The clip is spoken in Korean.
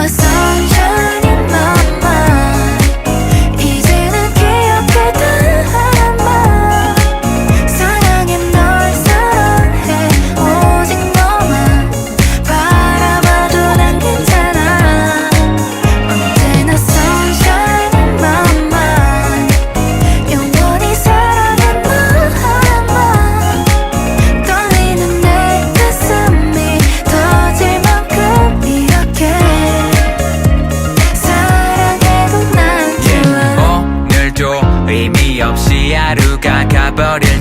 are sunshine in my mind. 이제는 기억해 단 하나만. 사랑해 널 사랑해 오직 너만. 바라봐도 난 괜찮아. 언제나 sunshine in my mind. 영원히 사랑해 너 하나만. 떨리는 내 가슴이 터질 만큼 이렇게 사랑해도 난 좋아. 오늘도 의미 없이 하루가 가버릴